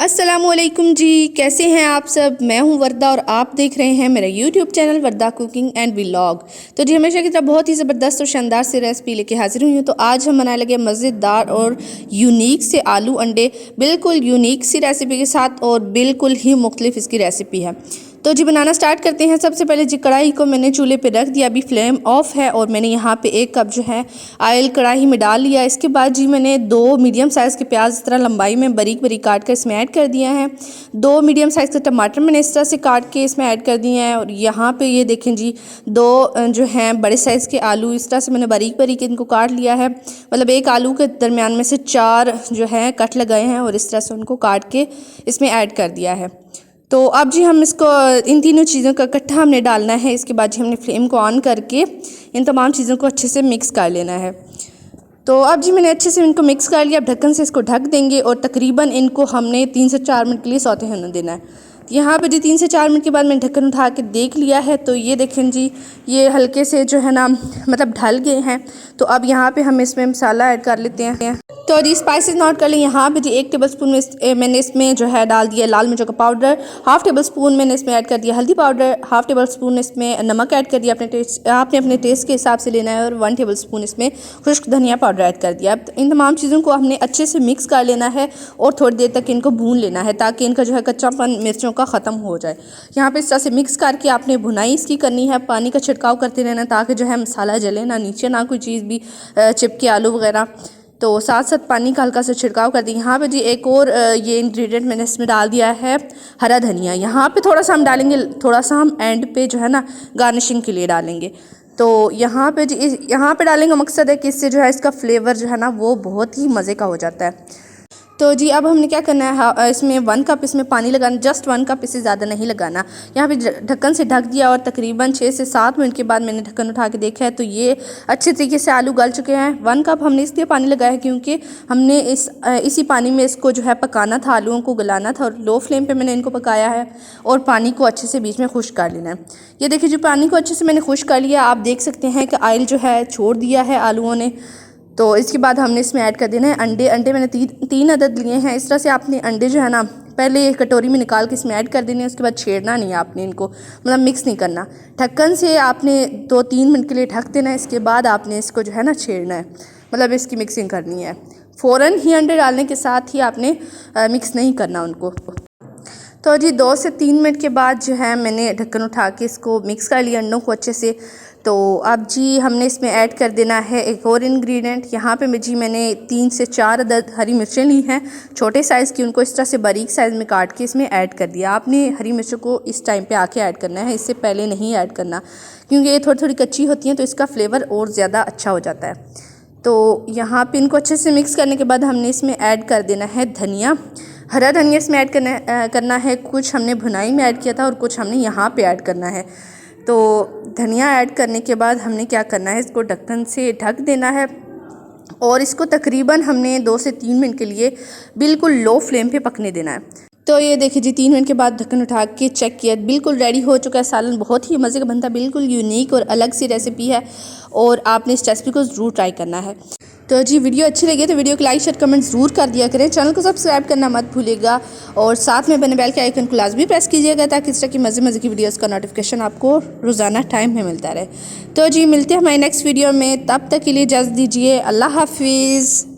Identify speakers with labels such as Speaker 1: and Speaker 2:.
Speaker 1: अस्सलामुअलैकुम जी, कैसे हैं आप सब। मैं हूं वर्दा और आप देख रहे हैं मेरा YouTube channel Warda cooking and vlog. तो जी हमेशा की तरह बहुत ही ज़बरदस्त और शानदार से रेसिपी लेके हाजिर हुई हूँ। तो आज हम बनाने लगे मज़ेदार और यूनिक से आलू अंडे, बिल्कुल यूनिक सी रेसिपी के साथ और बिल्कुल ही मुख्तलिफ इसकी रेसिपी है। तो जी बनाना स्टार्ट करते हैं। सबसे पहले जी कढ़ाई को मैंने चूल्हे पे रख दिया, अभी फ्लेम ऑफ है और मैंने यहाँ पे 1 कप जो है ऑयल कढ़ाई में डाल लिया। इसके बाद जी मैंने 2 मीडियम साइज़ के प्याज इस तरह लंबाई में बारीक बारीक काट कर इसमें ऐड कर दिया है। 2 मीडियम साइज़ के टमाटर मैंने इस तरह से काट के इसमें ऐड कर दिए हैं। और यहाँ पे ये देखें जी 2 जो हैं बड़े साइज़ के आलू इस तरह से मैंने बारीक बारीक इनको काट लिया है। मतलब एक आलू के दरमियान में से 4 जो है कट लगाए हैं और इस तरह से उनको काट के इसमें ऐड कर दिया है। तो अब जी हम इसको इन तीनों चीज़ों का इकट्ठा हमने डालना है। इसके बाद जी हमने फ्लेम को ऑन करके इन तमाम चीज़ों को अच्छे से मिक्स कर लेना है। तो अब जी मैंने अच्छे से इनको मिक्स कर लिया। अब ढक्कन से इसको ढक देंगे और तकरीबन इनको हमने 3 से 4 मिनट के लिए सौते होने देना है। यहाँ पे जी 3 से 4 मिनट के बाद मैंने ढक्कन उठा के देख लिया है। तो ये देखें जी ये हल्के से जो है ना मतलब ढल गए हैं। तो अब यहाँ पे हम इसमें मसाला ऐड कर लेते हैं। तो जी स्पाइसेस नोट कर लें। यहाँ पे जी 1 टेबल स्पून में मैंने इसमें जो है डाल दिया लाल मिर्चों का पाउडर, 1/2 टेबल स्पून मैंने इसमें ऐड कर दिया हल्दी पाउडर, 1/2 टेबल स्पून इसमें नमक ऐड कर दिया। आपने अपने टेस्ट के हिसाब से लेना है। और 1 टेबल स्पून इसमें खुश्क धनिया पाउडर ऐड कर दिया। अब इन तमाम चीज़ों को हमने अच्छे से मिक्स कर लेना है और थोड़ी देर तक इनको भून लेना है ताकि इनका जो है कच्चापन मिर्चों का ख़त्म हो जाए। यहाँ पे इस तरह से मिक्स करके आपने भुनाई इसकी करनी है। पानी का छिड़काव करते रहना ताकि जो है मसाला जले ना, नीचे ना कोई चीज़ भी चिपके आलू वगैरह। तो साथ साथ पानी का हल्का सा छिड़काव कर दी। यहाँ पे जी एक और ये इंग्रेडिएंट मैंने इसमें डाल दिया है हरा धनिया। यहाँ पे थोड़ा सा हम डालेंगे, थोड़ा सा हम एंड पे जो है ना गार्निशिंग के लिए डालेंगे। तो यहाँ पे जी यहाँ पे डालेंगे मकसद है कि इससे जो है इसका फ्लेवर जो है ना वो बहुत ही मज़े का हो जाता है। तो जी अब हमने क्या करना है, इसमें 1 कप इसमें पानी लगाना, जस्ट 1 कप, इससे ज़्यादा नहीं लगाना। यहाँ पे ढक्कन से ढक दिया और तकरीबन 6 से 7 मिनट के बाद मैंने ढक्कन उठा के देखा है तो ये अच्छे तरीके से आलू गल चुके हैं। 1 कप हमने इसलिए पानी लगाया है क्योंकि हमने इसी पानी में इसको जो है पकाना था, आलूओं को गलाना था। और लो फ्लेम पर मैंने इनको पकाया है और पानी को अच्छे से बीच में खुश्क कर लेना है। ये देखिए जो पानी को अच्छे से मैंने खुश्क कर लिया, आप देख सकते हैं कि ऑयल जो है छोड़ दिया है आलूओं ने। तो इसके बाद हमने इसमें ऐड कर देना है अंडे। अंडे मैंने 3 अदद लिए हैं। इस तरह से आपने अंडे जो है ना पहले एक कटोरी में निकाल के इसमें ऐड कर देने हैं। उसके बाद छेड़ना नहीं है आपने इनको, मतलब मिक्स नहीं करना। ढक्कन से आपने 2-3 मिनट के लिए ढक देना है। इसके बाद आपने इसको जो है ना छेड़ना है, मतलब इसकी मिक्सिंग करनी है। फ़ौरन ही अंडे डालने के साथ ही आपने मिक्स नहीं करना उनको। तो जी 2 से 3 मिनट के बाद जो है मैंने ढक्कन उठा के इसको मिक्स कर लिया अंडों को अच्छे से। तो अब जी हमने इसमें ऐड कर देना है एक और इंग्रेडिएंट। यहाँ पे जी मैंने 3 से 4 अदद हरी मिर्चें ली हैं छोटे साइज़ की, उनको इस तरह से बारीक साइज़ में काट के इसमें ऐड कर दिया। आपने हरी मिर्चों को इस टाइम पे आके ऐड करना है, इससे पहले नहीं ऐड करना क्योंकि ये थोड़ी थोड़ी कच्ची होती हैं तो इसका फ्लेवर और ज़्यादा अच्छा हो जाता है। तो यहाँ पर इनको अच्छे से मिक्स करने के बाद हमने इसमें ऐड कर देना है धनिया। हरा धनिया इसमें ऐड करना है। कुछ हमने भुनाई में ऐड किया था और कुछ हमने यहाँ पे ऐड करना है। तो धनिया ऐड करने के बाद हमने क्या करना है, इसको ढक्कन से ढक देना है और इसको तकरीबन हमने 2 से 3 मिनट के लिए बिल्कुल लो फ्लेम पे पकने देना है। तो ये देखिए जी 3 मिनट के बाद ढक्कन उठा के चेक किया, बिल्कुल रेडी हो चुका है सालन। बहुत ही मज़े का बनता है, बिल्कुल यूनिक और अलग सी रेसिपी है और आपने इस रेसिपी को ज़रूर ट्राई करना है। तो जी वीडियो अच्छी लगी तो वीडियो को लाइक शेयर कमेंट ज़रूर कर दिया करें। चैनल को सब्सक्राइब करना मत भूलिएगा और साथ में बने बेल के आइकन को लाजमी प्रेस कीजिएगा ताकि इस तरह की मज़े की वीडियोस का नोटिफिकेशन आपको रोज़ाना टाइम में मिलता रहे। तो जी मिलते हैं हमारे नेक्स्ट वीडियो में, तब तक के लिए इजाज़त दीजिए। अल्लाह हाफिज़।